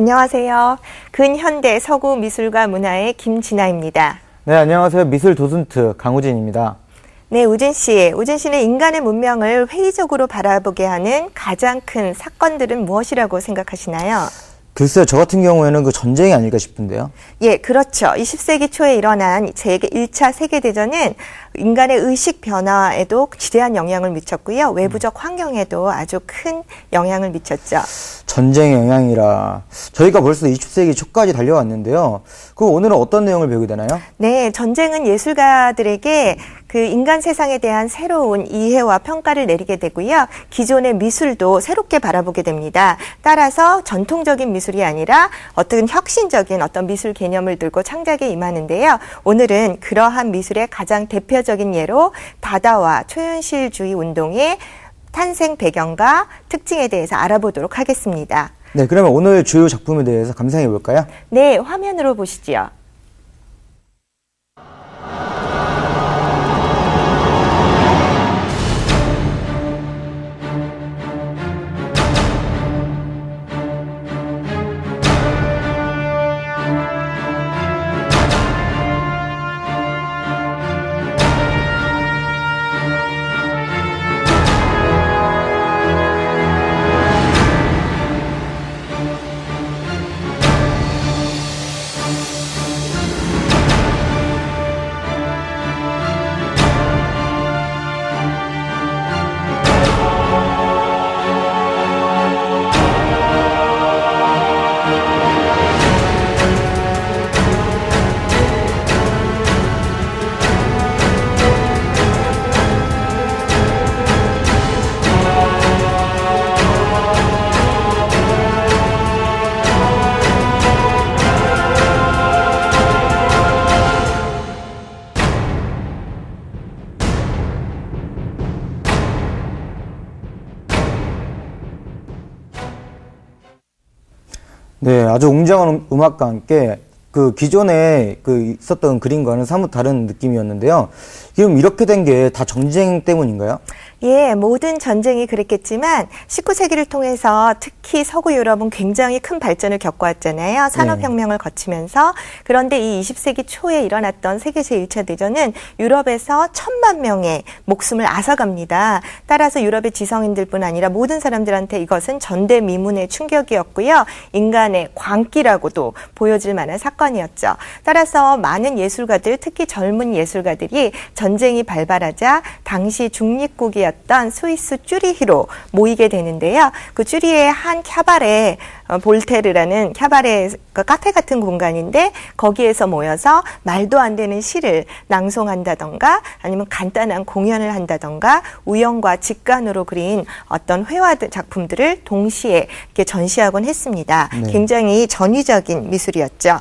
안녕하세요. 근현대 서구 미술과 문화의 김진아입니다. 네, 안녕하세요. 미술 도슨트 강우진입니다. 네, 우진 씨는 인간의 문명을 회의적으로 바라보게 하는 가장 큰 사건들은 무엇이라고 생각하시나요? 글쎄요, 저 같은 경우에는 그 전쟁이 아닐까 싶은데요. 예, 그렇죠. 20세기 초에 일어난 제1차 세계대전은 인간의 의식 변화에도 지대한 영향을 미쳤고요. 외부적 환경에도 아주 큰 영향을 미쳤죠. 전쟁의 영향이라 저희가 벌써 20세기 초까지 달려왔는데요. 그럼 오늘은 어떤 내용을 배우게 되나요? 네, 전쟁은 예술가들에게 그 인간 세상에 대한 새로운 이해와 평가를 내리게 되고요. 기존의 미술도 새롭게 바라보게 됩니다. 따라서 전통적인 미술이 아니라 어떤 혁신적인 어떤 미술 개념을 들고 창작에 임하는데요. 오늘은 그러한 미술의 가장 대표적인 예로 다다와 초현실주의 운동의 탄생 배경과 특징에 대해서 알아보도록 하겠습니다. 네, 그러면 오늘 주요 작품에 대해서 감상해 볼까요? 네, 화면으로 보시죠. 네, 아주 웅장한 음악과 함께 그 기존에 그 있었던 그림과는 사뭇 다른 느낌이었는데요. 지금 이렇게 된 게 다 전쟁 때문인가요? 예, 모든 전쟁이 그랬겠지만 19세기를 통해서 특히 서구 유럽은 굉장히 큰 발전을 겪어왔잖아요. 산업혁명을 거치면서. 그런데 이 20세기 초에 일어났던 세계 제1차 대전은 유럽에서 1,000만 명의 목숨을 앗아갑니다. 따라서 유럽의 지성인들뿐 아니라 모든 사람들한테 이것은 전대미문의 충격이었고요. 인간의 광기라고도 보여질 만한 사건이었죠. 따라서 많은 예술가들, 특히 젊은 예술가들이 전쟁이 발발하자 당시 중립국이었던 스위스 쭈리히로 모이게 되는데요. 그 쭈리히의 한 캬바레, 볼테르라는 캬바레 카페 같은 공간인데 거기에서 모여서 말도 안 되는 시를 낭송한다던가 아니면 간단한 공연을 한다던가 우연과 직관으로 그린 어떤 회화 작품들을 동시에 이렇게 전시하곤 했습니다. 네. 굉장히 전위적인 미술이었죠.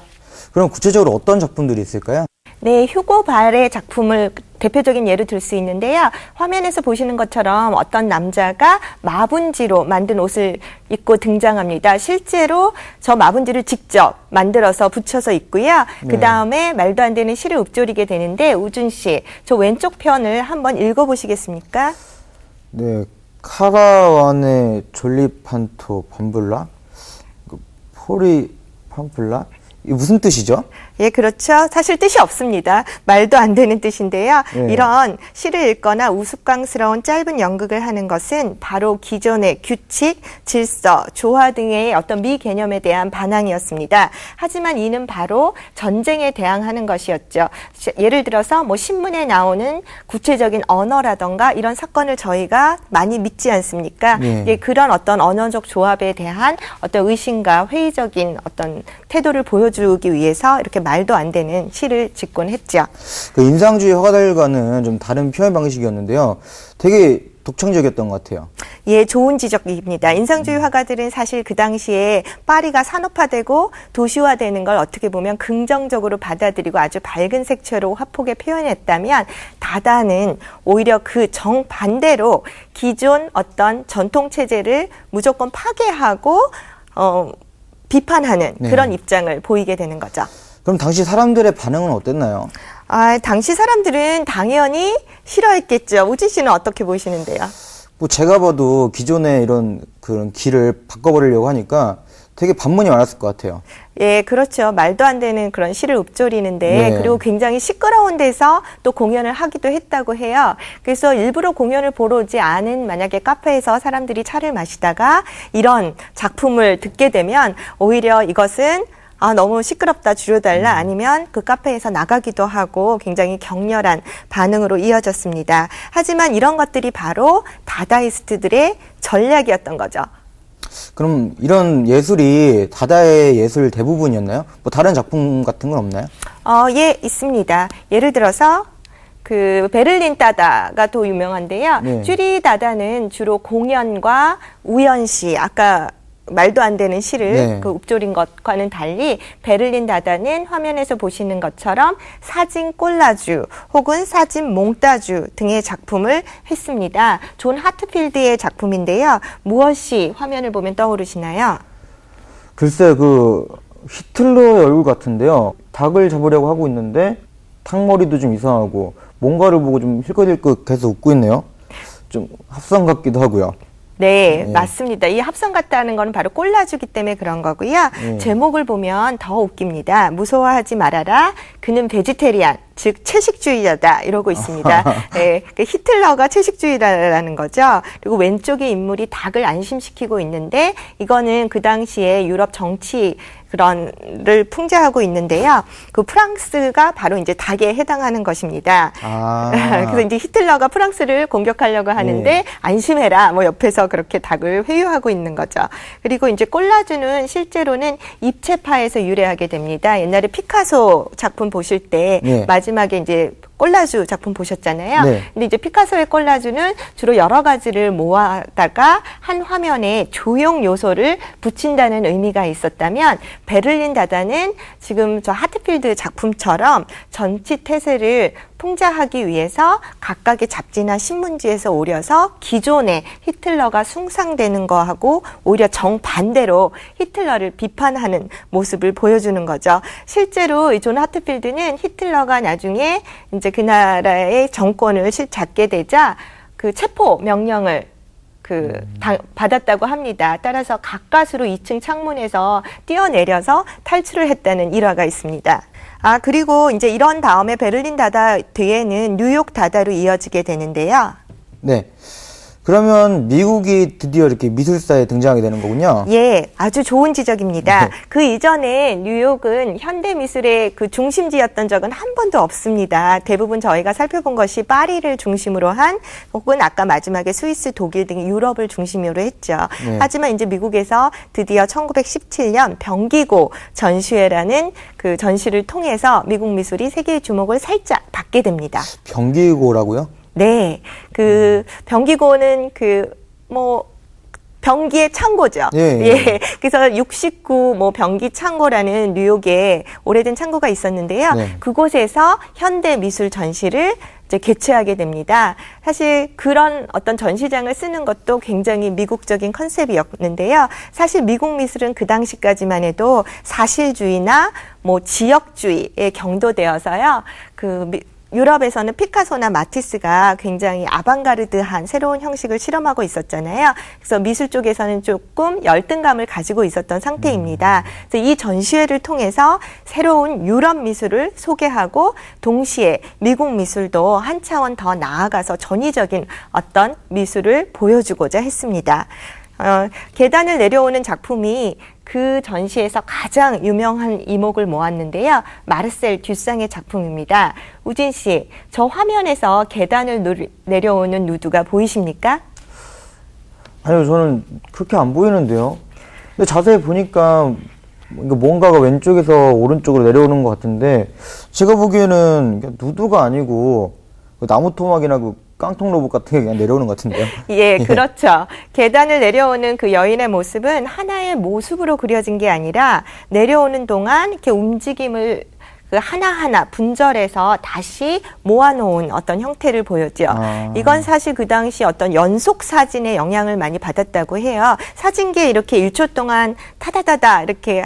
그럼 구체적으로 어떤 작품들이 있을까요? 네, 휴고 발의 작품을 대표적인 예로 들 수 있는데요. 화면에서 보시는 것처럼 어떤 남자가 마분지로 만든 옷을 입고 등장합니다. 실제로 저 마분지를 직접 만들어서 붙여서 입고요. 네. 그 다음에 말도 안 되는 시를 읊조리게 되는데 우준 씨, 저 왼쪽 편을 한번 읽어보시겠습니까? 네, 카라완의 졸리판토 밤블라? 포리 팜플라? 이게 무슨 뜻이죠? 예, 그렇죠. 사실 뜻이 없습니다. 말도 안 되는 뜻인데요. 네. 이런 시를 읽거나 우스꽝스러운 짧은 연극을 하는 것은 바로 기존의 규칙, 질서, 조화 등의 어떤 미개념에 대한 반항이었습니다. 하지만 이는 바로 전쟁에 대항하는 것이었죠. 예를 들어서 뭐 신문에 나오는 구체적인 언어라던가 이런 사건을 저희가 많이 믿지 않습니까? 네. 예, 그런 어떤 언어적 조합에 대한 어떤 의심과 회의적인 어떤 태도를 보여주기 위해서 이렇게 말도 안 되는 시를 짓곤 했죠. 그 인상주의 화가들과는 좀 다른 표현 방식이었는데요. 되게 독창적이었던 것 같아요. 예, 좋은 지적입니다. 인상주의 화가들은 사실 그 당시에 파리가 산업화되고 도시화되는 걸 어떻게 보면 긍정적으로 받아들이고 아주 밝은 색채로 화폭에 표현했다면 다다는 오히려 그 정반대로 기존 어떤 전통 체제를 무조건 파괴하고 비판하는 그런 입장을 보이게 되는 거죠. 그럼 당시 사람들의 반응은 어땠나요? 당시 사람들은 당연히 싫어했겠죠. 우진 씨는 어떻게 보시는데요? 뭐 제가 봐도 기존의 이런 그런 길을 바꿔버리려고 하니까 되게 반문이 많았을 것 같아요. 예, 그렇죠. 말도 안 되는 그런 시를 읊조리는데, 네. 그리고 굉장히 시끄러운 데서 또 공연을 하기도 했다고 해요. 그래서 일부러 공연을 보러 오지 않은 만약에 카페에서 사람들이 차를 마시다가 이런 작품을 듣게 되면 오히려 이것은 너무 시끄럽다, 줄여달라, 아니면 그 카페에서 나가기도 하고 굉장히 격렬한 반응으로 이어졌습니다. 하지만 이런 것들이 바로 다다이스트들의 전략이었던 거죠. 그럼 이런 예술이 다다의 예술 대부분이었나요? 뭐 다른 작품 같은 건 없나요? 예, 있습니다. 예를 들어서 그 베를린 다다가 더 유명한데요. 네. 쥐리 다다는 주로 공연과 우연시, 아까 말도 안 되는 시를 네. 그 읊조린 것과는 달리 베를린 다다는 화면에서 보시는 것처럼 사진 꼴라주 혹은 사진 몽따주 등의 작품을 했습니다. 존 하트필드의 작품인데요. 무엇이 화면을 보면 떠오르시나요? 글쎄, 그 히틀러의 얼굴 같은데요. 닭을 잡으려고 하고 있는데 탕머리도 좀 이상하고 뭔가를 보고 좀 힐끗힐끗 계속 웃고 있네요. 좀 합성 같기도 하고요. 네, 네. 맞습니다. 이 합성 같다는 거는 바로 꼴라주기 때문에 그런 거고요. 네. 제목을 보면 더 웃깁니다. 무서워하지 말아라. 그는 베지테리안, 즉 채식주의자다 이러고 있습니다. 네, 그 히틀러가 채식주의자라는 거죠. 그리고 왼쪽에 인물이 닭을 안심시키고 있는데 이거는 그 당시에 유럽 정치 그런를 풍자하고 있는데요. 그 프랑스가 바로 이제 닭에 해당하는 것입니다. 그래서 이제 히틀러가 프랑스를 공격하려고 하는데 네. 안심해라. 뭐 옆에서 그렇게 닭을 회유하고 있는 거죠. 그리고 이제 꼴라주는 실제로는 입체파에서 유래하게 됩니다. 옛날에 피카소 작품 보실 때 네. 마지막에 이제 꼴라주 작품 보셨잖아요. 네. 근데 이제 피카소의 꼴라주는 주로 여러 가지를 모아다가 한 화면에 조형 요소를 붙인다는 의미가 있었다면 베를린 다다는 지금 저 하트필드 작품처럼 전치 태세를 풍자하기 위해서 각각의 잡지나 신문지에서 오려서 기존의 히틀러가 숭상되는 거하고 오히려 정반대로 히틀러를 비판하는 모습을 보여주는 거죠. 실제로 이 존 하트필드는 히틀러가 나중에 이제 그 나라의 정권을 잡게 되자 그 체포 명령을 받았다고 합니다. 따라서 가까스로 2층 창문에서 뛰어내려서 탈출을 했다는 일화가 있습니다. 그리고 이제 이런 다음에 베를린 다다 뒤에는 뉴욕 다다로 이어지게 되는데요. 네. 그러면 미국이 드디어 이렇게 미술사에 등장하게 되는 거군요. 예, 아주 좋은 지적입니다. 네. 그 이전에 뉴욕은 현대 미술의 그 중심지였던 적은 한 번도 없습니다. 대부분 저희가 살펴본 것이 파리를 중심으로 한 혹은 아까 마지막에 스위스, 독일 등 유럽을 중심으로 했죠. 네. 하지만 이제 미국에서 드디어 1917년 병기고 전시회라는 그 전시를 통해서 미국 미술이 세계의 주목을 살짝 받게 됩니다. 병기고라고요? 네, 병기고는 병기의 창고죠. 예. 그래서 69 병기 창고라는 뉴욕에 오래된 창고가 있었는데요. 네. 그곳에서 현대 미술 전시를 이제 개최하게 됩니다. 사실 그런 어떤 전시장을 쓰는 것도 굉장히 미국적인 컨셉이었는데요. 사실 미국 미술은 그 당시까지만 해도 사실주의나 지역주의에 경도되어서요. 유럽에서는 피카소나 마티스가 굉장히 아방가르드한 새로운 형식을 실험하고 있었잖아요. 그래서 미술 쪽에서는 조금 열등감을 가지고 있었던 상태입니다. 그래서 이 전시회를 통해서 새로운 유럽 미술을 소개하고 동시에 미국 미술도 한 차원 더 나아가서 전위적인 어떤 미술을 보여주고자 했습니다. 계단을 내려오는 작품이 그 전시에서 가장 유명한 이목을 모았는데요. 마르셀 듀상의 작품입니다. 우진 씨, 저 화면에서 계단을 내려오는 누드가 보이십니까? 아니요, 저는 그렇게 안 보이는데요. 근데 자세히 보니까 뭔가가 왼쪽에서 오른쪽으로 내려오는 것 같은데 제가 보기에는 누드가 아니고 나무 토막이나 깡통 로봇 같은 게 그냥 내려오는 것 같은데요. 예, 그렇죠. 계단을 내려오는 그 여인의 모습은 하나의 모습으로 그려진 게 아니라 내려오는 동안 이렇게 움직임을 하나하나 분절해서 다시 모아놓은 어떤 형태를 보였죠. 이건 사실 그 당시 어떤 연속 사진의 영향을 많이 받았다고 해요. 사진기에 이렇게 1초 동안 타다다다 이렇게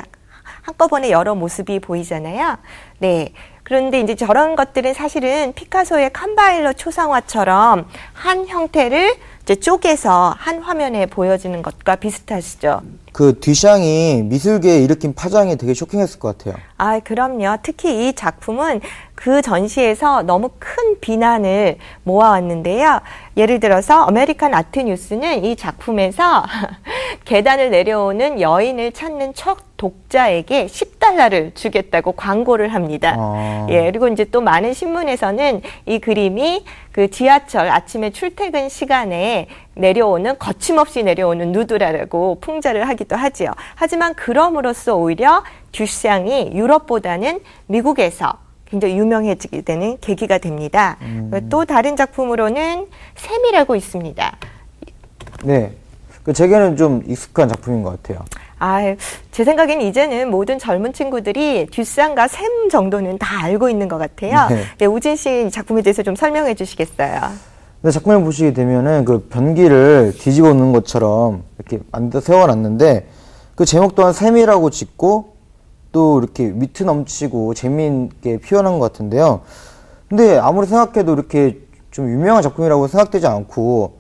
한꺼번에 여러 모습이 보이잖아요. 네. 그런데 이제 저런 것들은 사실은 피카소의 캄바일러 초상화처럼 한 형태를 이제 쪼개서 한 화면에 보여지는 것과 비슷하시죠. 그 듀샹이 미술계에 일으킨 파장이 되게 쇼킹했을 것 같아요. 아, 그럼요. 특히 이 작품은 그 전시에서 너무 큰 비난을 모아왔는데요. 예를 들어서 아메리칸 아트 뉴스는 이 작품에서 계단을 내려오는 여인을 찾는 첫 독자에게 $10를 주겠다고 광고를 합니다. 예, 그리고 이제 또 많은 신문에서는 이 그림이 그 지하철 아침에 출퇴근 시간에 내려오는 거침없이 내려오는 누드라고 풍자를 하기도 하지요. 하지만 그럼으로써 오히려 듀샹이 유럽보다는 미국에서 굉장히 유명해지게 되는 계기가 됩니다. 또 다른 작품으로는 샘이라고 있습니다. 네. 제게는 좀 익숙한 작품인 것 같아요. 아, 제 생각에는 이제는 모든 젊은 친구들이 듀샹과 샘 정도는 다 알고 있는 것 같아요. 네. 네, 우진 씨 작품에 대해서 좀 설명해 주시겠어요? 네, 작품을 보시게 되면은 그 변기를 뒤집어 놓는 것처럼 이렇게 만들어 세워놨는데 그 제목 또한 샘이라고 짓고 또 이렇게 위트 넘치고 재미있게 표현한 것 같은데요. 근데 아무리 생각해도 이렇게 좀 유명한 작품이라고 생각되지 않고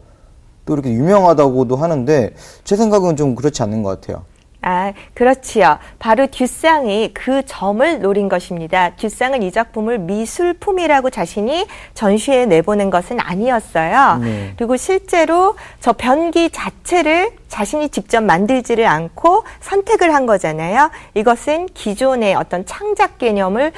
또 이렇게 유명하다고도 하는데 제 생각은 좀 그렇지 않는 것 같아요. 아, 그렇지요. 바로 듀샹이 그 점을 노린 것입니다. 듀샹은 이 작품을 미술품이라고 자신이 전시에 내보낸 것은 아니었어요. 그리고 실제로 저 변기 자체를 자신이 직접 만들지를 않고 선택을 한 거잖아요. 이것은 기존의 어떤 창작 개념을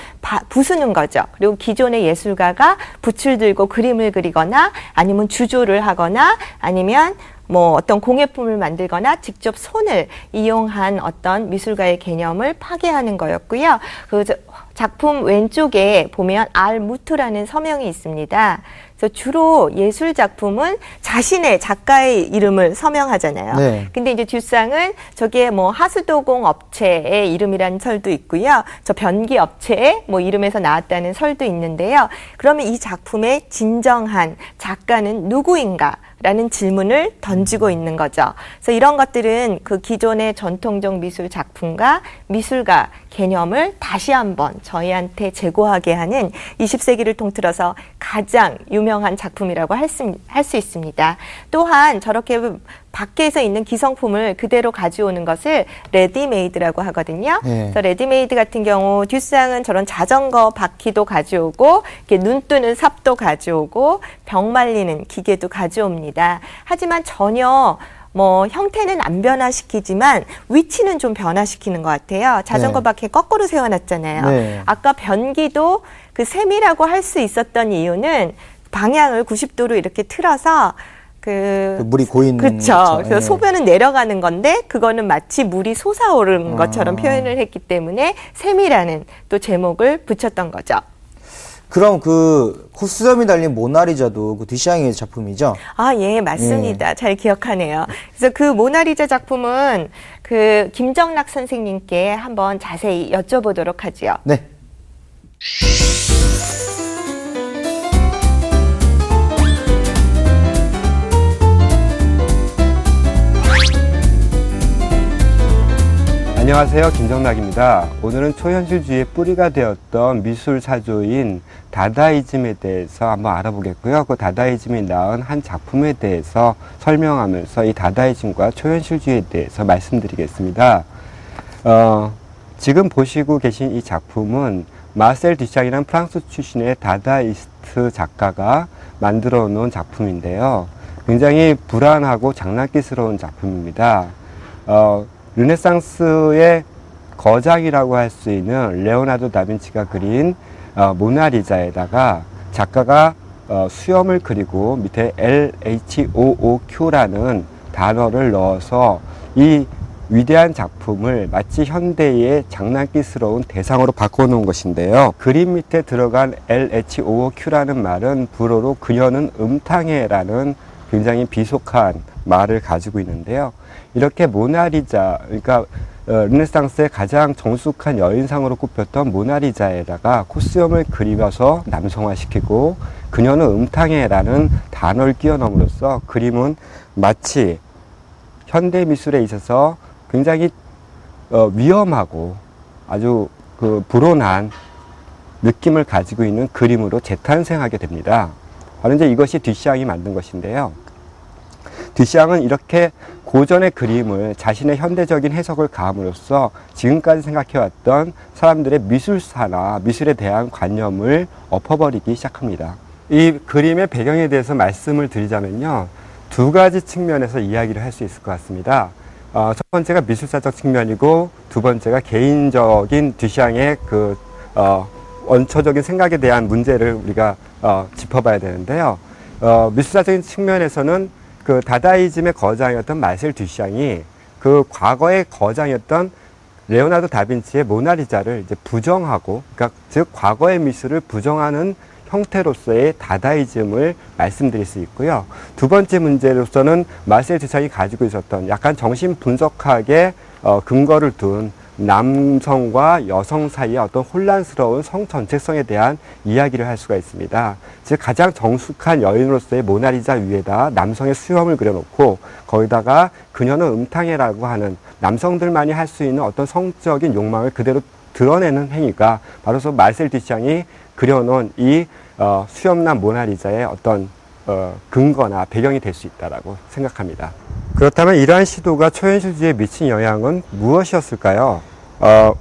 부수는 거죠. 그리고 기존의 예술가가 붓을 들고 그림을 그리거나 아니면 주조를 하거나 아니면 뭐 어떤 공예품을 만들거나 직접 손을 이용한 어떤 미술가의 개념을 파괴하는 거였고요. 그 작품 왼쪽에 보면 알무트라는 서명이 있습니다. 그래서 주로 예술 작품은 자신의 작가의 이름을 서명하잖아요. 네. 근데 이제 듀샹은 저게 뭐 하수도공 업체의 이름이라는 설도 있고요. 저 변기 업체의 뭐 이름에서 나왔다는 설도 있는데요. 그러면 이 작품의 진정한 작가는 누구인가? 라는 질문을 던지고 있는 거죠. 그래서 이런 것들은 그 기존의 전통적 미술 작품과 미술가 개념을 다시 한번 저희한테 제고하게 하는 20세기를 통틀어서 가장 유명한 작품이라고 할 수 있습니다. 또한 저렇게 밖에서 있는 기성품을 그대로 가져오는 것을 레디메이드라고 하거든요. 그래서 레디메이드 같은 경우 듀샹은 저런 자전거 바퀴도 가져오고 이렇게 눈 뜨는 삽도 가져오고 병 말리는 기계도 가져옵니다. 하지만 전혀 뭐 형태는 안 변화시키지만 위치는 좀 변화시키는 것 같아요. 자전거 바퀴 거꾸로 세워놨잖아요. 네. 아까 변기도 그 샘이라고 할 수 있었던 이유는 방향을 90도로 이렇게 틀어서 그 물이 고이는 그렇죠. 것처럼. 그래서 소변은 내려가는 건데 그거는 마치 물이 솟아오르는 것처럼 표현을 했기 때문에 샘이라는 또 제목을 붙였던 거죠. 그럼 그 코스염이 달린 모나리자도 그 듀샹의 작품이죠? 아, 예, 맞습니다. 잘 기억하네요. 그래서 그 모나리자 작품은 그 김정락 선생님께 한번 자세히 여쭤보도록 하지요. 네. 안녕하세요, 김정락입니다. 오늘은 초현실주의의 뿌리가 되었던 미술 사조인 다다이즘에 대해서 한번 알아보겠고요. 그 다다이즘이 낳은 한 작품에 대해서 설명하면서 이 다다이즘과 초현실주의에 대해서 말씀드리겠습니다. 지금 보시고 계신 이 작품은 마셀 듀샹이라는 프랑스 출신의 다다이스트 작가가 만들어 놓은 작품인데요. 굉장히 불안하고 장난기스러운 작품입니다. 르네상스의 거장이라고 할 수 있는 레오나르도 다빈치가 그린 모나리자에다가 작가가 수염을 그리고 밑에 LHOOQ라는 단어를 넣어서 이 위대한 작품을 마치 현대의 장난기스러운 대상으로 바꿔놓은 것인데요. 그림 밑에 들어간 LHOOQ라는 말은 불어로 그녀는 음탕해라는 굉장히 비속한 말을 가지고 있는데요. 이렇게 모나리자, 그러니까 르네상스의 가장 정숙한 여인상으로 꼽혔던 모나리자에다가 코스염을 그리면서 남성화시키고 그녀는 음탕해라는 단어를 끼워 넣음으로써 그림은 마치 현대 미술에 있어서 굉장히 위험하고 아주 그 불온한 느낌을 가지고 있는 그림으로 재탄생하게 됩니다. 바로 이제 이것이 듀샹이 만든 것인데요. 듀샹은 이렇게 고전의 그림을 자신의 현대적인 해석을 가함으로써 지금까지 생각해왔던 사람들의 미술사나 미술에 대한 관념을 엎어버리기 시작합니다. 이 그림의 배경에 대해서 말씀을 드리자면요, 두 가지 측면에서 이야기를 할 수 있을 것 같습니다. 첫 번째가 미술사적 측면이고, 두 번째가 개인적인 듀샹의 원초적인 생각에 대한 문제를 우리가 짚어봐야 되는데요. 미술사적인 측면에서는 그 다다이즘의 거장이었던 마셀 듀샹이 그 과거의 거장이었던 레오나르도 다빈치의 모나리자를 이제 부정하고, 그러니까 즉 과거의 미술을 부정하는 형태로서의 다다이즘을 말씀드릴 수 있고요. 두 번째 문제로서는 마셀 듀샹이 가지고 있었던 약간 정신 분석학의 근거를 둔 남성과 여성 사이의 어떤 혼란스러운 성 전체성에 대한 이야기를 할 수가 있습니다. 즉 가장 정숙한 여인으로서의 모나리자 위에다 남성의 수염을 그려놓고 거기다가 그녀는 음탕해라고 하는 남성들만이 할 수 있는 어떤 성적인 욕망을 그대로 드러내는 행위가 바로 마셀 듀샹이 그려놓은 이 수염난 모나리자의 어떤 근거나 배경이 될 수 있다라고 생각합니다. 그렇다면 이러한 시도가 초현실주의에 미친 영향은 무엇이었을까요?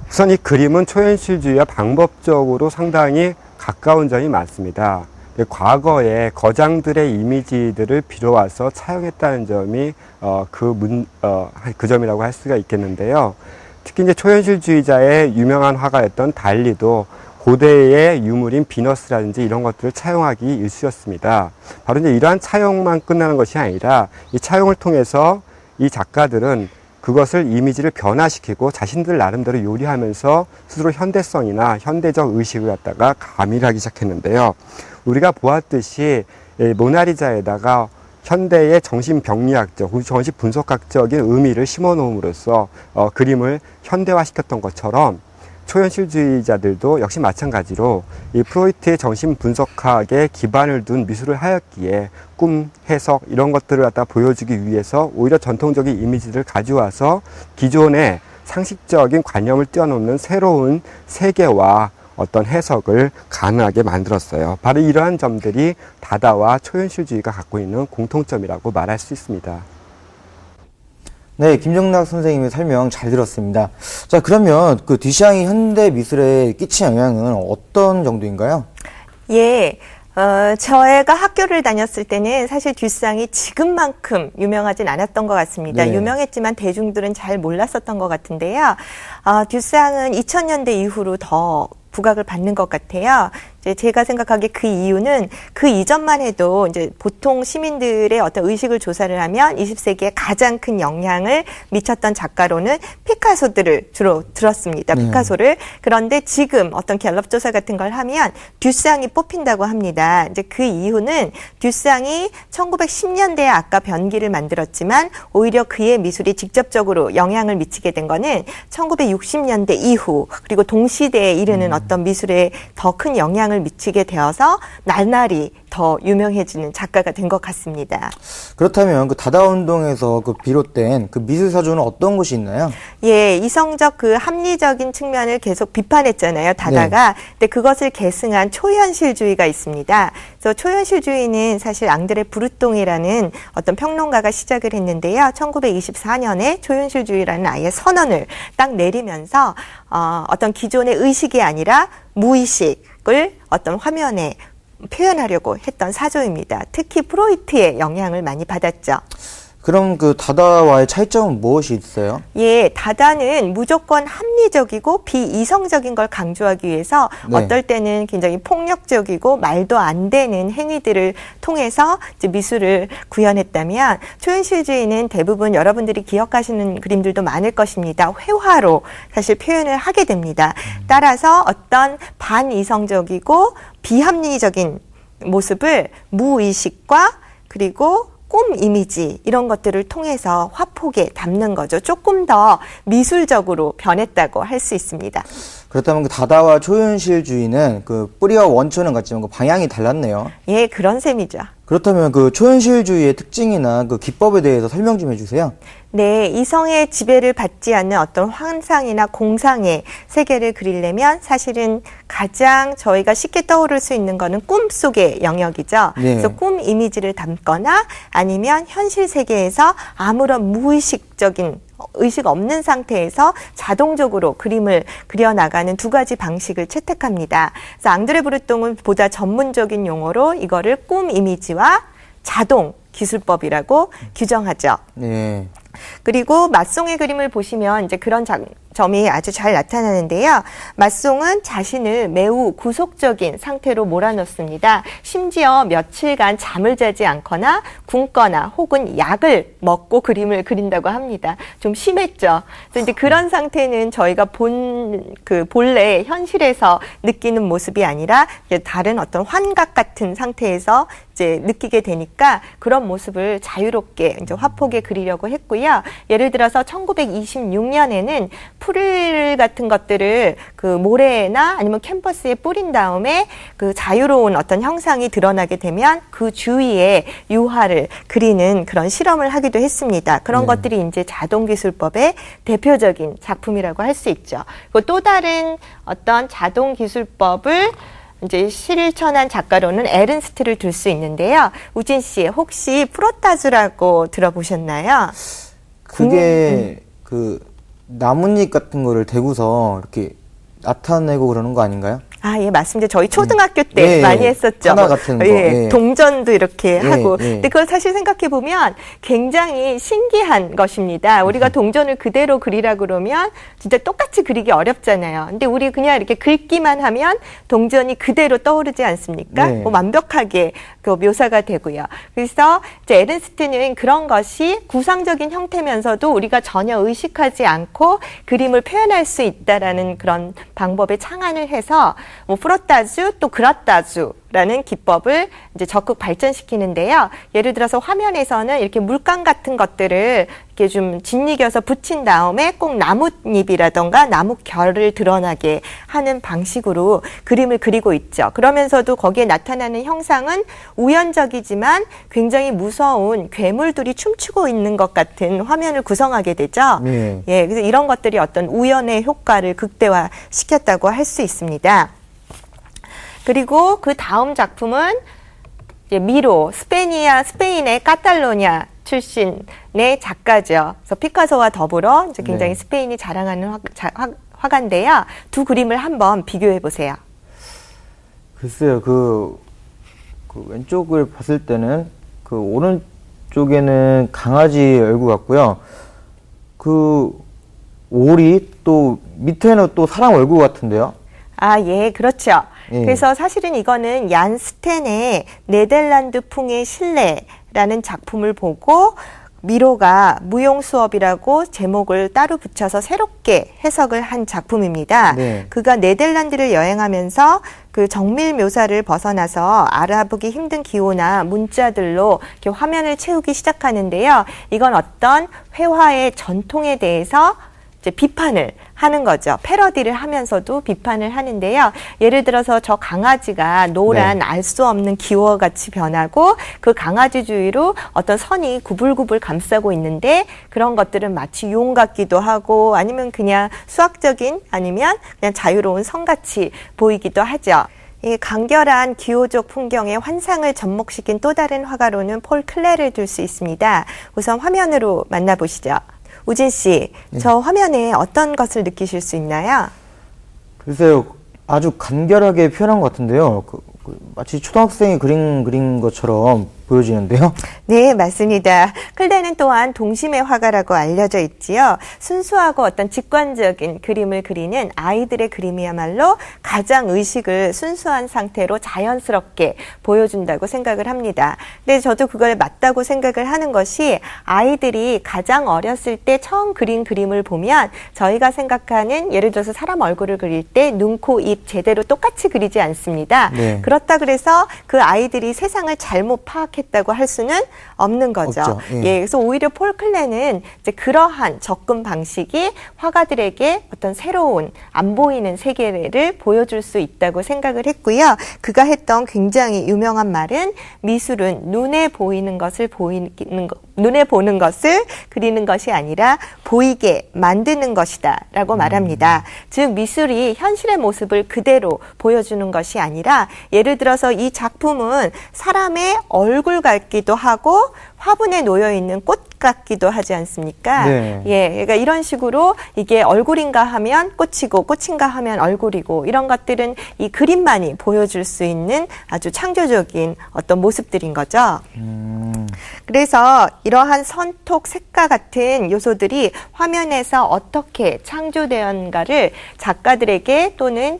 우선 이 그림은 초현실주의와 방법적으로 상당히 가까운 점이 많습니다. 과거에 거장들의 이미지들을 빌어와서 차용했다는 점이 그 점이라고 할 수가 있겠는데요. 특히 이제 초현실주의자의 유명한 화가였던 달리도 고대의 유물인 비너스라든지 이런 것들을 차용하기 일쑤였습니다. 바로 이제 이러한 차용만 끝나는 것이 아니라 이 차용을 통해서 이 작가들은 그것을 이미지를 변화시키고 자신들 나름대로 요리하면서 스스로 현대성이나 현대적 의식을 갖다가 가미하기 시작했는데요. 우리가 보았듯이 모나리자에다가 현대의 정신병리학적, 정신 분석학적인 의미를 심어 놓음으로써 그림을 현대화시켰던 것처럼 초현실주의자들도 역시 마찬가지로 이 프로이트의 정신분석학에 기반을 둔 미술을 하였기에 꿈, 해석 이런 것들을 갖다 보여주기 위해서 오히려 전통적인 이미지를 가져와서 기존의 상식적인 관념을 뛰어넘는 새로운 세계와 어떤 해석을 가능하게 만들었어요. 바로 이러한 점들이 다다와 초현실주의가 갖고 있는 공통점이라고 말할 수 있습니다. 네, 김정락 선생님의 설명 잘 들었습니다. 자, 그러면 그 듀샹이 현대 미술에 끼친 영향은 어떤 정도인가요? 예. 저희가 학교를 다녔을 때는 사실 듀샹이 지금만큼 유명하진 않았던 것 같습니다. 네. 유명했지만 대중들은 잘 몰랐었던 것 같은데요. 듀샹은 2000년대 이후로 더 부각을 받는 것 같아요. 이제 제가 생각하기에 그 이유는 그 이전만 해도 이제 보통 시민들의 어떤 의식을 조사를 하면 20세기에 가장 큰 영향을 미쳤던 작가로는 피카소들을 주로 들었습니다. 피카소를. 그런데 지금 어떤 갤럽 조사 같은 걸 하면 듀샹이 뽑힌다고 합니다. 이제 그 이유는 듀샹이 1910년대에 아까 변기를 만들었지만 오히려 그의 미술이 직접적으로 영향을 미치게 된 거는 1960년대 이후 그리고 동시대에 이르는 어떤 미술에 더 큰 영향을 미치게 되어서 날날이 더 유명해지는 작가가 된 것 같습니다. 그렇다면 그 다다 운동에서 그 비롯된 그 미술 사조는 어떤 것이 있나요? 예, 이성적 그 합리적인 측면을 계속 비판했잖아요, 다다가. 네. 근데 그것을 계승한 초현실주의가 있습니다. 그래서 초현실주의는 사실 앙드레 브루똥이라는 어떤 평론가가 시작을 했는데요. 1924년에 초현실주의라는 아예 선언을 딱 내리면서 어떤 기존의 의식이 아니라 무의식을 어떤 화면에 표현하려고 했던 사조입니다. 특히 프로이트의 영향을 많이 받았죠. 그럼 그 다다와의 차이점은 무엇이 있어요? 예, 다다는 무조건 합리적이고 비이성적인 걸 강조하기 위해서 네. 어떨 때는 굉장히 폭력적이고 말도 안 되는 행위들을 통해서 이제 미술을 구현했다면 초현실주의는 대부분 여러분들이 기억하시는 그림들도 많을 것입니다. 회화로 사실 표현을 하게 됩니다. 따라서 어떤 반이성적이고 비합리적인 모습을 무의식과 그리고 꿈 이미지 이런 것들을 통해서 화폭에 담는 거죠. 조금 더 미술적으로 변했다고 할 수 있습니다. 그렇다면 그 다다와 초현실주의는 그 뿌리와 원초는 같지만 그 방향이 달랐네요. 예, 그런 셈이죠. 그렇다면 그 초현실주의의 특징이나 그 기법에 대해서 설명 좀 해주세요. 네, 이성의 지배를 받지 않는 어떤 환상이나 공상의 세계를 그리려면 사실은 가장 저희가 쉽게 떠오를 수 있는 거는 꿈속의 영역이죠. 네. 그래서 꿈 이미지를 담거나 아니면 현실 세계에서 아무런 무의식적인 의식 없는 상태에서 자동적으로 그림을 그려나가는 두 가지 방식을 채택합니다. 그래서 앙드레 브루똥은 보다 전문적인 용어로 이거를 꿈 이미지와 자동 기술법이라고 규정하죠. 네. 그리고 맛송의 그림을 보시면 이제 그런 점이 아주 잘 나타나는데요. 맛송은 자신을 매우 구속적인 상태로 몰아넣습니다. 심지어 며칠간 잠을 자지 않거나 굶거나 혹은 약을 먹고 그림을 그린다고 합니다. 좀 심했죠. 그래서 이제 그런 상태는 저희가 본래 현실에서 느끼는 모습이 아니라 이제 다른 어떤 환각 같은 상태에서 이제 느끼게 되니까 그런 모습을 자유롭게 이제 화폭에 그리려고 했고요. 예를 들어서 1926년에는 풀 같은 것들을 그 모래나 아니면 캔버스에 뿌린 다음에 그 자유로운 어떤 형상이 드러나게 되면 그 주위에 유화를 그리는 그런 실험을 하기도 했습니다. 그런 것들이 이제 자동기술법의 대표적인 작품이라고 할 수 있죠. 그리고 또 다른 어떤 자동기술법을 이제 실천한 작가로는 에른스트를 들 수 있는데요. 우진 씨, 혹시 프로타주라고 들어보셨나요? 그게 그 나뭇잎 같은 거를 대고서 이렇게 나타내고 그러는 거 아닌가요? 아, 예, 맞습니다. 저희 초등학교 때 예, 많이 예. 했었죠. 하나 같은 거. 예, 예. 동전도 이렇게 예, 하고. 예. 근데 그걸 사실 생각해 보면 굉장히 신기한 것입니다. 우리가 동전을 그대로 그리라 그러면 진짜 똑같이 그리기 어렵잖아요. 근데 우리 그냥 이렇게 긁기만 하면 동전이 그대로 떠오르지 않습니까? 네. 뭐 완벽하게 그 묘사가 되고요. 그래서 이제 에른스트는 그런 것이 구상적인 형태면서도 우리가 전혀 의식하지 않고 그림을 표현할 수 있다라는 그런 방법에 창안을 해서 뭐 프로타주 또 그라타주라는 기법을 이제 적극 발전시키는데요. 예를 들어서 화면에서는 이렇게 물감 같은 것들을 이렇게 좀 짓이겨서 붙인 다음에 꼭 나뭇잎이라던가 나무 결을 드러나게 하는 방식으로 그림을 그리고 있죠. 그러면서도 거기에 나타나는 형상은 우연적이지만 굉장히 무서운 괴물들이 춤추고 있는 것 같은 화면을 구성하게 되죠. 네. 예, 그래서 이런 것들이 어떤 우연의 효과를 극대화시켰다고 할 수 있습니다. 그리고 그 다음 작품은 이제 미로, 스페인의 카탈로냐 출신의 작가죠. 그래서 피카소와 더불어 이제 굉장히 네. 스페인이 자랑하는 화가인데요. 두 그림을 한번 비교해 보세요. 글쎄요, 그 왼쪽을 봤을 때는 그 오른쪽에는 강아지 얼굴 같고요. 그 오리 또 밑에는 또 사람 얼굴 같은데요. 아, 예, 그렇죠. 예. 그래서 사실은 이거는 얀 스텐의 네덜란드풍의 신뢰라는 작품을 보고 미로가 무용수업이라고 제목을 따로 붙여서 새롭게 해석을 한 작품입니다. 네. 그가 네덜란드를 여행하면서 그 정밀 묘사를 벗어나서 알아보기 힘든 기호나 문자들로 이렇게 화면을 채우기 시작하는데요. 이건 어떤 회화의 전통에 대해서 이제 비판을 하는 거죠. 패러디를 하면서도 비판을 하는데요. 예를 들어서 저 강아지가 노란 네. 알 수 없는 기호와 같이 변하고 그 강아지 주위로 어떤 선이 구불구불 감싸고 있는데 그런 것들은 마치 용 같기도 하고 아니면 그냥 수학적인 아니면 그냥 자유로운 성같이 보이기도 하죠. 이 간결한 기호적 풍경의 환상을 접목시킨 또 다른 화가로는 폴 클레를 들 수 있습니다. 우선 화면으로 만나보시죠. 우진 씨, 저 화면에 어떤 것을 느끼실 수 있나요? 글쎄요, 아주 간결하게 표현한 것 같은데요. 마치 초등학생이 그린 것처럼 보여지는데요. 네, 맞습니다. 클레는 또한 동심의 화가라고 알려져 있지요. 순수하고 어떤 직관적인 그림을 그리는 아이들의 그림이야말로 가장 의식을 순수한 상태로 자연스럽게 보여준다고 생각을 합니다. 근데 저도 그걸 맞다고 생각을 하는 것이 아이들이 가장 어렸을 때 처음 그린 그림을 보면 저희가 생각하는 예를 들어서 사람 얼굴을 그릴 때 눈, 코, 입 제대로 똑같이 그리지 않습니다. 네. 그렇 그렇다 그래서 그 아이들이 세상을 잘못 파악했다고 할 수는 없는 거죠. 없죠. 예. 예, 그래서 오히려 폴 클레는 이제 그러한 접근 방식이 화가들에게 어떤 새로운 안 보이는 세계를 보여줄 수 있다고 생각을 했고요. 그가 했던 굉장히 유명한 말은 미술은 눈에 보이는 것을 눈에 보는 것을 그리는 것이 아니라 보이게 만드는 것이다라고 말합니다. 즉 미술이 현실의 모습을 그대로 보여주는 것이 아니라 예를 들어서 이 작품은 사람의 얼굴 같기도 하고 화분에 놓여 있는 꽃 같기도 하지 않습니까? 네. 예, 그러니까 이런 식으로 이게 얼굴인가 하면 꽃이고 꽃인가 하면 얼굴이고 이런 것들은 이 그림만이 보여줄 수 있는 아주 창조적인 어떤 모습들인 거죠. 그래서 이러한 선톡, 색과 같은 요소들이 화면에서 어떻게 창조되었는가를 작가들에게 또는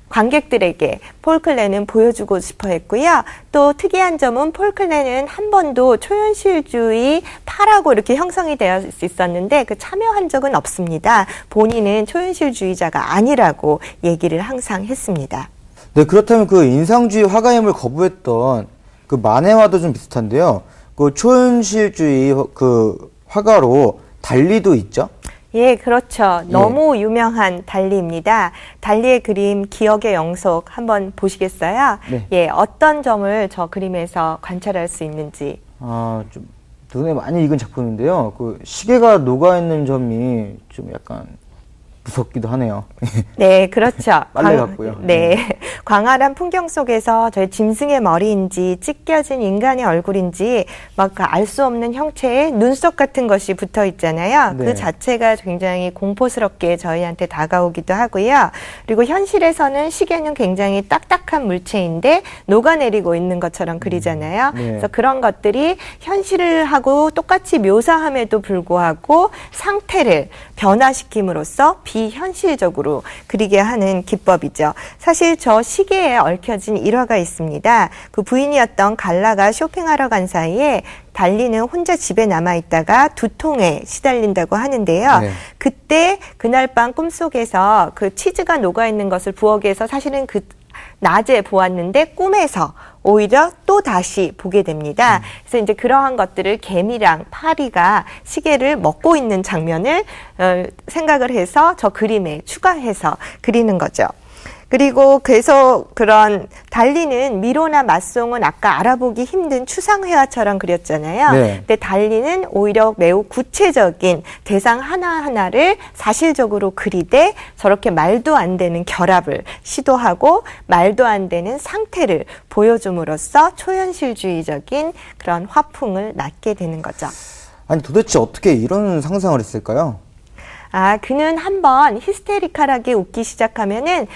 관객들에게 폴 클레는 보여주고 싶어 했고요. 또 특이한 점은 폴 클레는 한 번도 초현실주의 파라고 이렇게 형성이 되어 있었는데 그 참여한 적은 없습니다. 본인은 초현실주의자가 아니라고 얘기를 항상 했습니다. 네, 그렇다면 그 인상주의 화가임을 거부했던 그 마네와도 좀 비슷한데요. 그 초현실주의 그 화가로 달리도 있죠? 예, 그렇죠. 너무 유명한 달리입니다. 달리의 그림 기억의 영속 한번 보시겠어요? 네. 예, 어떤 점을 저 그림에서 관찰할 수 있는지. 좀 눈에 많이 익은 작품인데요. 그 시계가 녹아있는 점이 좀 약간 무섭기도 하네요. 네, 그렇죠. 빨래 같고요. 네. 광활한 풍경 속에서 저의 짐승의 머리인지 찢겨진 인간의 얼굴인지 막 알 수 없는 형체의 눈썹 같은 것이 붙어 있잖아요. 네. 그 자체가 굉장히 공포스럽게 저희한테 다가오기도 하고요. 그리고 현실에서는 시계는 굉장히 딱딱한 물체인데 녹아내리고 있는 것처럼 그리잖아요. 네. 그래서 그런 것들이 현실하고 똑같이 묘사함에도 불구하고 상태를 변화시킴으로써 비현실적으로 그리게 하는 기법이죠. 사실 저 시계에 얽혀진 일화가 있습니다. 그 부인이었던 갈라가 쇼핑하러 간 사이에 달리는 혼자 집에 남아있다가 두통에 시달린다고 하는데요. 네. 그때 그날 밤 꿈속에서 그 치즈가 녹아있는 것을 부엌에서 사실은 그 낮에 보았는데 꿈에서 오히려 또 다시 보게 됩니다. 그래서 이제 그러한 것들을 개미랑 파리가 시계를 먹고 있는 장면을 생각을 해서 저 그림에 추가해서 그리는 거죠. 그리고 그래서 그런 달리는 미로나 맛송은 아까 알아보기 힘든 추상회화처럼 그렸잖아요. 네. 근데 달리는 오히려 매우 구체적인 대상 하나하나를 사실적으로 그리되 저렇게 말도 안 되는 결합을 시도하고 말도 안 되는 상태를 보여줌으로써 초현실주의적인 그런 화풍을 낳게 되는 거죠. 아니 도대체 어떻게 이런 상상을 했을까요? 그는 한번 히스테리컬하게 웃기 시작하면은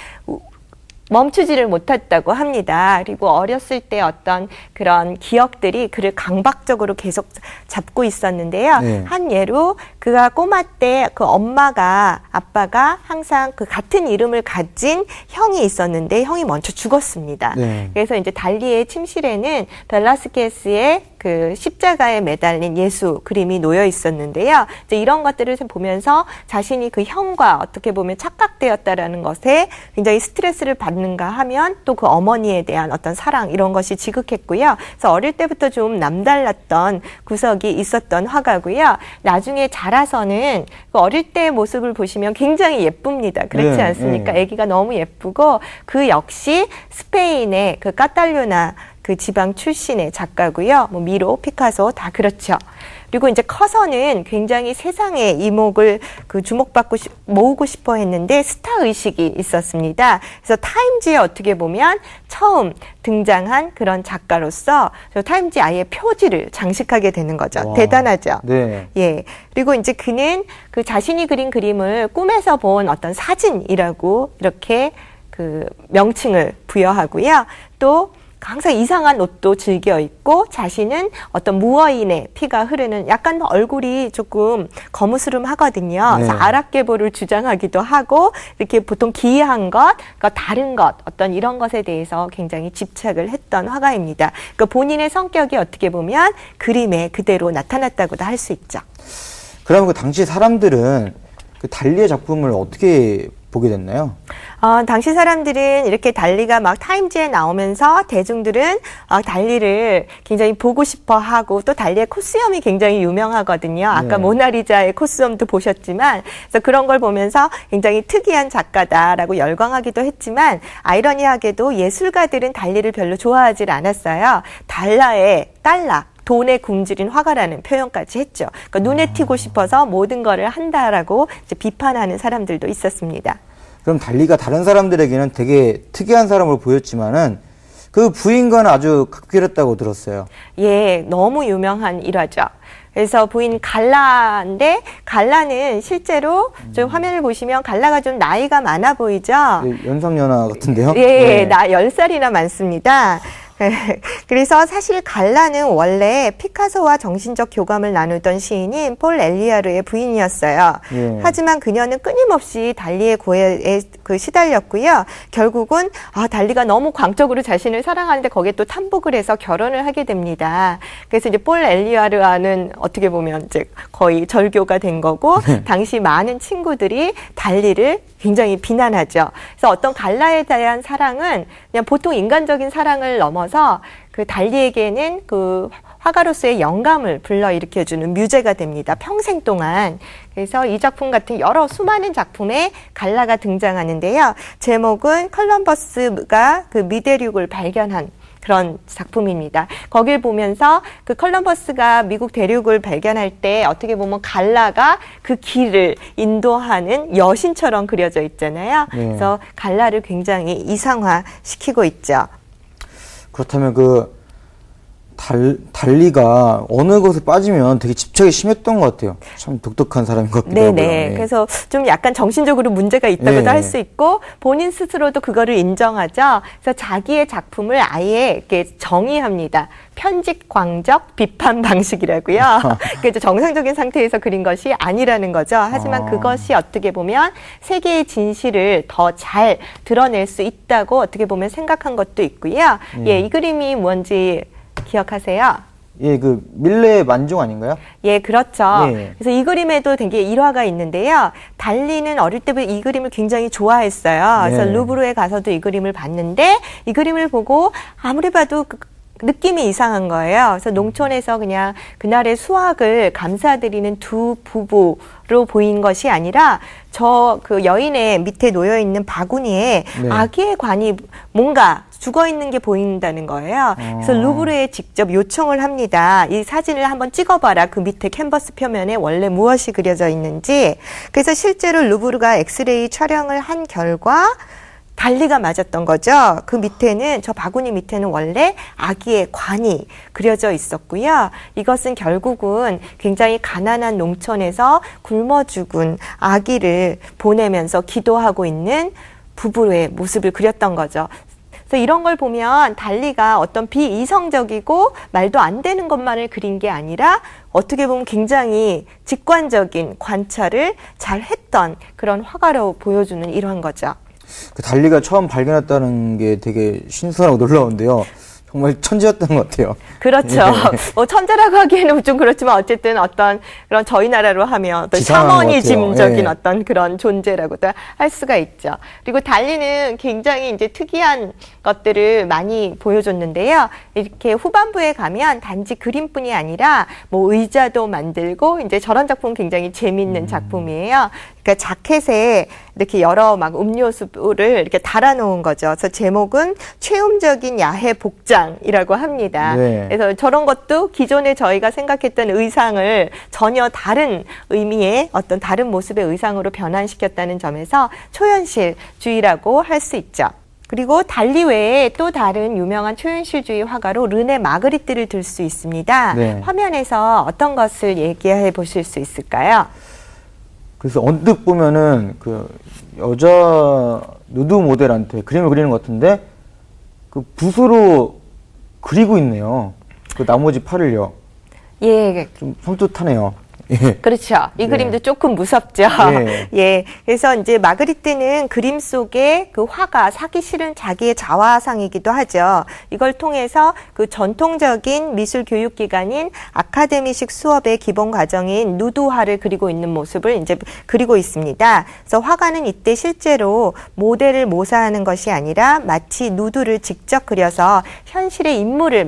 멈추지를 못했다고 합니다. 그리고 어렸을 때 어떤 그런 기억들이 그를 강박적으로 계속 잡고 있었는데요. 네. 한 예로 그가 꼬마 때 그 아빠가 항상 그 같은 이름을 가진 형이 있었는데 형이 먼저 죽었습니다. 네. 그래서 이제 달리의 침실에는 벨라스케스의 그 십자가에 매달린 예수 그림이 놓여 있었는데요. 이제 이런 것들을 보면서 자신이 그 형과 어떻게 보면 착각되었다라는 것에 굉장히 스트레스를 받는가 하면 또 그 어머니에 대한 어떤 사랑 이런 것이 지극했고요. 그래서 어릴 때부터 좀 남달랐던 구석이 있었던 화가고요. 나중에 자라서는 그 어릴 때의 모습을 보시면 굉장히 예쁩니다. 그렇지 네, 않습니까? 네. 아기가 너무 예쁘고 그 역시 스페인의 그 카탈루나 그 지방 출신의 작가고요. 뭐 미로, 피카소 다 그렇죠. 그리고 이제 커서는 굉장히 세상의 이목을 주목받고 모으고 싶어 했는데 스타 의식이 있었습니다. 그래서 타임지에 어떻게 보면 처음 등장한 그런 작가로서 저 타임지 아예 표지를 장식하게 되는 거죠. 와. 대단하죠. 네. 예. 그리고 이제 그는 그 자신이 그린 그림을 꿈에서 본 어떤 사진이라고 이렇게 그 명칭을 부여하고요. 또 항상 이상한 옷도 즐겨 입고 자신은 어떤 무어인의 피가 흐르는 약간 얼굴이 조금 거무스름하거든요. 네. 그래서 아랍계보를 주장하기도 하고 이렇게 보통 기이한 것, 그러니까 다른 것, 어떤 이런 것에 대해서 굉장히 집착을 했던 화가입니다. 그러니까 본인의 성격이 어떻게 보면 그림에 그대로 나타났다고도 할 수 있죠. 그러면 그 당시 사람들은 그 달리의 작품을 어떻게 보게 됐나요? 당시 사람들은 이렇게 달리가 막 타임지에 나오면서 대중들은 달리를 굉장히 보고 싶어 하고 또 달리의 코스염이 굉장히 유명하거든요. 아까 네. 모나리자의 코스염도 보셨지만 그래서 그런 걸 보면서 굉장히 특이한 작가다라고 열광하기도 했지만 아이러니하게도 예술가들은 달리를 별로 좋아하지 않았어요. 달러. 돈에 굶주린 화가라는 표현까지 했죠. 그러니까 눈에 튀고 싶어서 모든 거를 한다라고 이제 비판하는 사람들도 있었습니다. 그럼 달리가 다른 사람들에게는 되게 특이한 사람으로 보였지만은 그 부인과는 아주 각별했다고 들었어요. 예, 너무 유명한 일화죠. 그래서 부인 갈라인데 갈라는 실제로 저 화면을 보시면 갈라가 좀 나이가 많아 보이죠? 연상연하 같은데요? 예, 네. 나 10살이나 많습니다. 그래서 사실 갈라는 원래 피카소와 정신적 교감을 나누던 시인인 폴 엘리아르의 부인이었어요. 예. 하지만 그녀는 끊임없이 달리의 고해에 시달렸고요. 결국은 달리가 너무 광적으로 자신을 사랑하는데 거기에 또 탐복을 해서 결혼을 하게 됩니다. 그래서 이제 폴 엘리아르와는 어떻게 보면 이제 거의 절교가 된 거고 당시 많은 친구들이 달리를 굉장히 비난하죠. 그래서 어떤 갈라에 대한 사랑은 그냥 보통 인간적인 사랑을 넘어서 그 달리에게는 그 화가로서의 영감을 불러일으켜주는 뮤제가 됩니다. 평생 동안. 그래서 이 작품 같은 여러 수많은 작품에 갈라가 등장하는데요. 제목은 컬럼버스가 그 미대륙을 발견한 그런 작품입니다. 거길 보면서 그 컬럼버스가 미국 대륙을 발견할 때 어떻게 보면 갈라가 그 길을 인도하는 여신처럼 그려져 있잖아요. 네. 그래서 갈라를 굉장히 이상화시키고 있죠. 그렇다면 달리가 어느 것에 빠지면 되게 집착이 심했던 것 같아요. 참 독특한 사람인 것 같기도 하고요. 네네. 네. 그래서 좀 약간 정신적으로 문제가 있다고도 네. 할 수 있고 본인 스스로도 그거를 인정하죠. 그래서 자기의 작품을 아예 이렇게 정의합니다. 편집 광적 비판 방식이라고요. 그래서 정상적인 상태에서 그린 것이 아니라는 거죠. 하지만 그것이 어떻게 보면 세계의 진실을 더 잘 드러낼 수 있다고 어떻게 보면 생각한 것도 있고요. 예, 이 그림이 뭔지 기억하세요? 예, 그 밀레 만종 아닌가요? 예, 그렇죠. 예. 그래서 이 그림에도 되게 일화가 있는데요. 달리는 어릴 때부터 이 그림을 굉장히 좋아했어요. 그래서 네. 루브르에 가서도 이 그림을 봤는데 이 그림을 보고 아무리 봐도 느낌이 이상한 거예요. 그래서 농촌에서 그냥 그날의 수확을 감사드리는 두 부부로 보인 것이 아니라 저 그 여인의 밑에 놓여 있는 바구니에 네. 아기의 관이 뭔가 죽어 있는 게 보인다는 거예요. 그래서 루브르에 직접 요청을 합니다. 이 사진을 한번 찍어봐라. 그 밑에 캔버스 표면에 원래 무엇이 그려져 있는지. 그래서 실제로 루브르가 엑스레이 촬영을 한 결과 달리가 맞았던 거죠. 그 밑에는 저 바구니 밑에는 원래 아기의 관이 그려져 있었고요. 이것은 결국은 굉장히 가난한 농촌에서 굶어 죽은 아기를 보내면서 기도하고 있는 부부의 모습을 그렸던 거죠. 그래서 이런 걸 보면 달리가 어떤 비이성적이고 말도 안 되는 것만을 그린 게 아니라 어떻게 보면 굉장히 직관적인 관찰을 잘 했던 그런 화가로 보여주는 이런 거죠. 그 달리가 처음 발견했다는 게 되게 신선하고 놀라운데요. 정말 천재였던 것 같아요. 그렇죠. 예. 뭐 천재라고 하기에는 좀 그렇지만 어쨌든 어떤 그런 저희 나라로 하면 어떤 지상한 것 샤머니즘적인 같아요. 예. 어떤 그런 존재라고도 할 수가 있죠. 그리고 달리는 굉장히 이제 특이한 것들을 많이 보여줬는데요. 이렇게 후반부에 가면 단지 그림뿐이 아니라 뭐 의자도 만들고 이제 저런 작품 굉장히 재밌는 작품이에요. 그러니까 자켓에 이렇게 여러 막 음료수를 이렇게 달아놓은 거죠. 그래서 제목은 최음적인 야해 복장이라고 합니다. 네. 그래서 저런 것도 기존에 저희가 생각했던 의상을 전혀 다른 의미의 어떤 다른 모습의 의상으로 변환시켰다는 점에서 초현실주의라고 할 수 있죠. 그리고 달리 외에 또 다른 유명한 초현실주의 화가로 르네 마그리트를 들 수 있습니다. 네. 화면에서 어떤 것을 얘기해 보실 수 있을까요? 그래서 언뜻 보면은 그 여자 누드 모델한테 그림을 그리는 것 같은데 그 붓으로 그리고 있네요. 그 나머지 팔을요. 예, 좀 섬뜩하네요. 예. 그렇죠. 이 예. 그림도 조금 무섭죠. 예. 예. 그래서 이제 마그리트는 그림 속에 그 화가 사기 싫은 자기의 자화상이기도 하죠. 이걸 통해서 그 전통적인 미술 교육 기관인 아카데미식 수업의 기본 과정인 누드화를 그리고 있는 모습을 이제 그리고 있습니다. 그래서 화가는 이때 실제로 모델을 모사하는 것이 아니라 마치 누드를 직접 그려서 현실의 인물을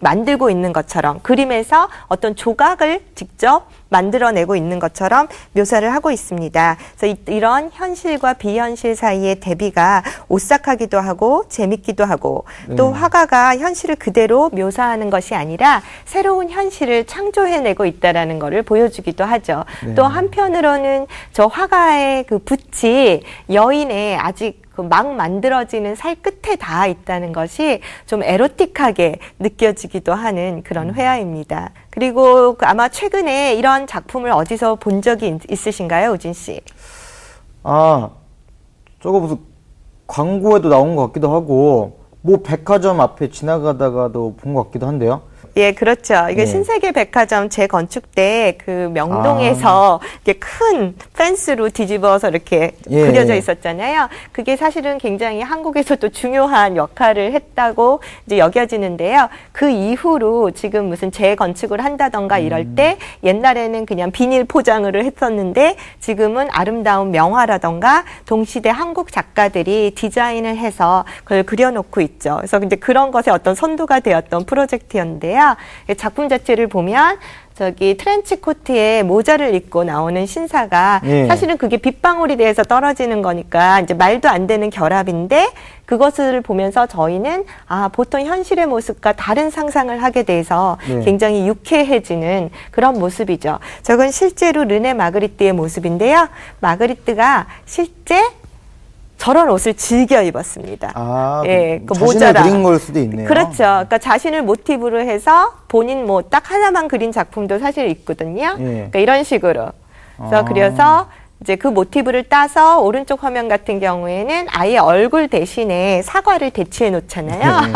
만들고 있는 것처럼 그림에서 어떤 조각을 직접 만들어내고 있는 것처럼 묘사를 하고 있습니다. 그래서 이런 현실과 비현실 사이의 대비가 오싹하기도 하고 재밌기도 하고 또 화가가 현실을 그대로 묘사하는 것이 아니라 새로운 현실을 창조해내고 있다라는 것을 보여주기도 하죠. 또 한편으로는 저 화가의 그 붓이 여인의 아직 막 만들어지는 살 끝에 닿아 있다는 것이 좀 에로틱하게 느껴지기도 하는 그런 회화입니다. 그리고 아마 최근에 이런 작품을 어디서 본 적이 있으신가요, 우진 씨? 아, 저거 무슨 광고에도 나온 것 같기도 하고, 뭐 백화점 앞에 지나가다가도 본 것 같기도 한데요. 예, 그렇죠. 이게 예. 신세계 백화점 재건축 때 그 명동에서 이렇게 큰 펜스로 뒤집어서 이렇게 예. 그려져 있었잖아요. 그게 사실은 굉장히 한국에서도 중요한 역할을 했다고 이제 여겨지는데요. 그 이후로 지금 무슨 재건축을 한다던가 이럴 때 옛날에는 그냥 비닐 포장을 했었는데 지금은 아름다운 명화라던가 동시대 한국 작가들이 디자인을 해서 그걸 그려놓고 있죠. 그래서 이제 그런 것에 어떤 선도가 되었던 프로젝트였는데요. 작품 자체를 보면 저기 트렌치 코트에 모자를 입고 나오는 신사가 예. 사실은 그게 빗방울이 돼서 떨어지는 거니까 이제 말도 안 되는 결합인데 그것을 보면서 저희는 보통 현실의 모습과 다른 상상을 하게 돼서 네. 굉장히 유쾌해지는 그런 모습이죠. 저건 실제로 르네 마그리트의 모습인데요. 마그리트가 실제 저런 옷을 즐겨 입었습니다. 예, 그 자신을 모자랑. 그린 걸 수도 있네요. 그렇죠. 그러니까 자신을 모티브로 해서 본인 뭐 딱 하나만 그린 작품도 사실 있거든요. 예. 그러니까 이런 식으로. 그래서 이제 그 모티브를 따서 오른쪽 화면 같은 경우에는 아예 얼굴 대신에 사과를 대치해 놓잖아요.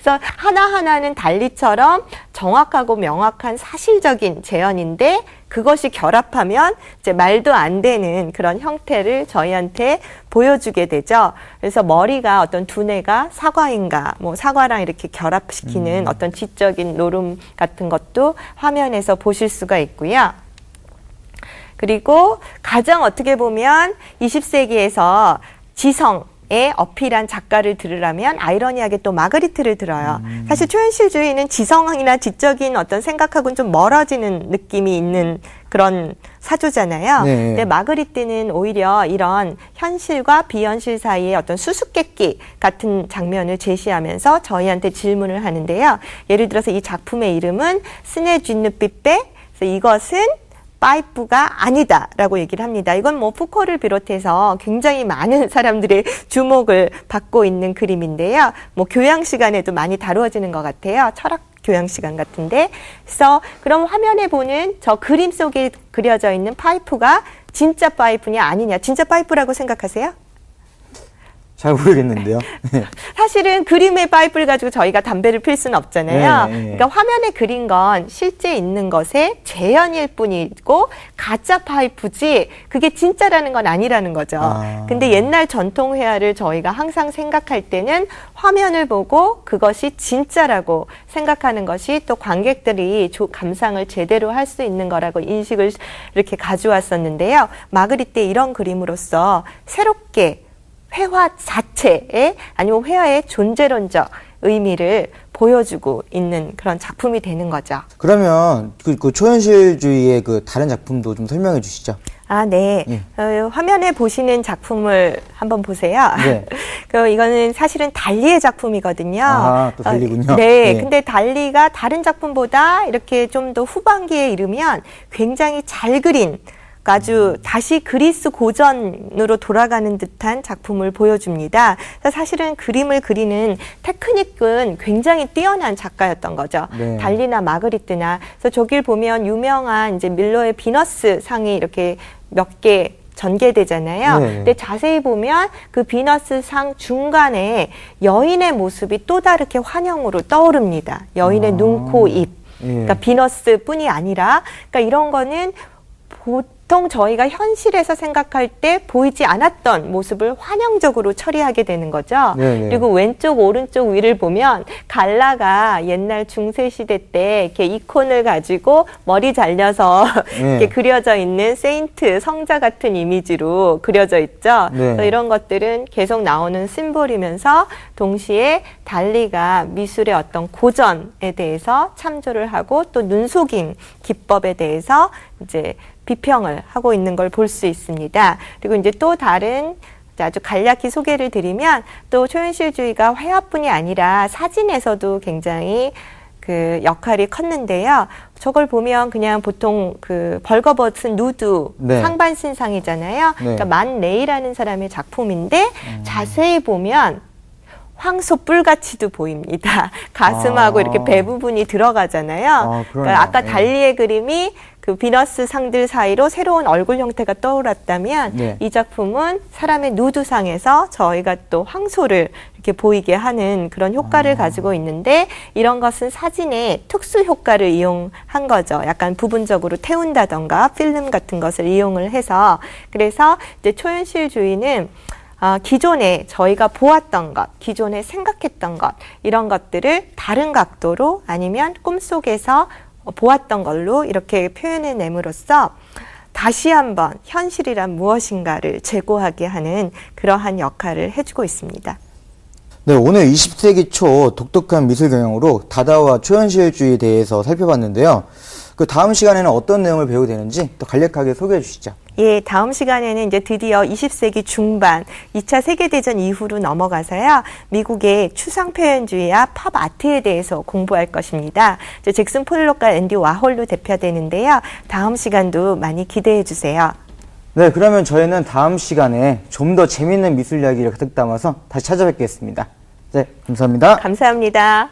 그래서 하나하나는 달리처럼 정확하고 명확한 사실적인 재현인데 그것이 결합하면 이제 말도 안 되는 그런 형태를 저희한테 보여주게 되죠. 그래서 머리가 어떤 두뇌가 사과인가, 뭐 사과랑 이렇게 결합시키는 어떤 지적인 노름 같은 것도 화면에서 보실 수가 있고요. 그리고 가장 어떻게 보면 20세기에서 지성에 어필한 작가를 들으라면 아이러니하게 또 마그리트를 들어요. 사실 초현실주의는 지성이나 지적인 어떤 생각하고는 좀 멀어지는 느낌이 있는 그런 사조잖아요. 네. 근데 마그리트는 오히려 이런 현실과 비현실 사이의 어떤 수수께끼 같은 장면을 제시하면서 저희한테 질문을 하는데요. 예를 들어서 이 작품의 이름은 스네 쥐누 삐빼. 그래서 이것은 파이프가 아니다라고 얘기를 합니다. 이건 뭐 푸코를 비롯해서 굉장히 많은 사람들의 주목을 받고 있는 그림인데요. 뭐 교양 시간에도 많이 다루어지는 것 같아요. 철학 교양 시간 같은데. 그래서 그럼 화면에 보는 저 그림 속에 그려져 있는 파이프가 진짜 파이프냐 아니냐. 진짜 파이프라고 생각하세요? 잘 모르겠는데요. 사실은 그림의 파이프를 가지고 저희가 담배를 필 수는 없잖아요. 네, 네. 그러니까 화면에 그린 건 실제 있는 것의 재현일 뿐이고 가짜 파이프지 그게 진짜라는 건 아니라는 거죠. 근데 옛날 전통 회화를 저희가 항상 생각할 때는 화면을 보고 그것이 진짜라고 생각하는 것이 또 관객들이 감상을 제대로 할 수 있는 거라고 인식을 이렇게 가져왔었는데요. 마그리트의 이런 그림으로써 새롭게 회화 자체에 아니면 회화의 존재론적 의미를 보여주고 있는 그런 작품이 되는 거죠. 그러면 그 초현실주의의 그 다른 작품도 좀 설명해 주시죠. 네. 예. 화면에 보시는 작품을 한번 보세요. 네. 이거는 사실은 달리의 작품이거든요. 또 달리군요. 네. 예. 근데 달리가 다른 작품보다 이렇게 좀 더 후반기에 이르면 굉장히 잘 그린 아주 다시 그리스 고전으로 돌아가는 듯한 작품을 보여줍니다. 사실은 그림을 그리는 테크닉은 굉장히 뛰어난 작가였던 거죠. 네. 달리나 마그리트나. 그래서 저길 보면 유명한 이제 밀러의 비너스 상이 이렇게 몇 개 전개되잖아요. 네. 근데 자세히 보면 그 비너스 상 중간에 여인의 모습이 또 다르게 환영으로 떠오릅니다. 여인의 눈, 코, 입. 그러니까 비너스뿐이 아니라, 그러니까 이런 거는 보통 저희가 현실에서 생각할 때 보이지 않았던 모습을 환영적으로 처리하게 되는 거죠. 네네. 그리고 왼쪽, 오른쪽 위를 보면 갈라가 옛날 중세시대 때 이렇게 이콘을 가지고 머리 잘려서 이렇게 그려져 있는 세인트, 성자 같은 이미지로 그려져 있죠. 네. 그래서 이런 것들은 계속 나오는 심볼이면서 동시에 달리가 미술의 어떤 고전에 대해서 참조를 하고 또 눈속임 기법에 대해서 이제 비평을 하고 있는 걸 볼 수 있습니다. 그리고 이제 또 다른 아주 간략히 소개를 드리면 또 초현실주의가 회화뿐이 아니라 사진에서도 굉장히 그 역할이 컸는데요. 저걸 보면 그냥 보통 그 벌거벗은 누드 네. 상반신상이잖아요. 네. 그러니까 만 레이라는 사람의 작품인데 자세히 보면 황소 뿔같이도 보입니다. 가슴하고 이렇게 배 부분이 들어가잖아요. 그러네요. 그러니까 아까 네. 달리의 그림이 그 비너스 상들 사이로 새로운 얼굴 형태가 떠올랐다면 네. 이 작품은 사람의 누드상에서 저희가 또 황소를 이렇게 보이게 하는 그런 효과를 가지고 있는데 이런 것은 사진의 특수 효과를 이용한 거죠. 약간 부분적으로 태운다던가 필름 같은 것을 이용을 해서 그래서 이제 초현실주의는 기존에 저희가 보았던 것, 기존에 생각했던 것, 이런 것들을 다른 각도로 아니면 꿈속에서 보았던 걸로 이렇게 표현해냄으로써 다시 한번 현실이란 무엇인가를 재고하게 하는 그러한 역할을 해주고 있습니다. 네, 오늘 20세기 초 독특한 미술 경영으로 다다와 초현실주의에 대해서 살펴봤는데요. 그 다음 시간에는 어떤 내용을 배우게 되는지 또 간략하게 소개해 주시죠. 예, 다음 시간에는 이제 드디어 20세기 중반 2차 세계대전 이후로 넘어가서요. 미국의 추상 표현주의와 팝 아트에 대해서 공부할 것입니다. 이제 잭슨 폴록과 앤디 와홀로 대표되는데요. 다음 시간도 많이 기대해 주세요. 네, 그러면 저희는 다음 시간에 좀 더 재밌는 미술 이야기를 가득 담아서 다시 찾아뵙겠습니다. 네, 감사합니다. 감사합니다.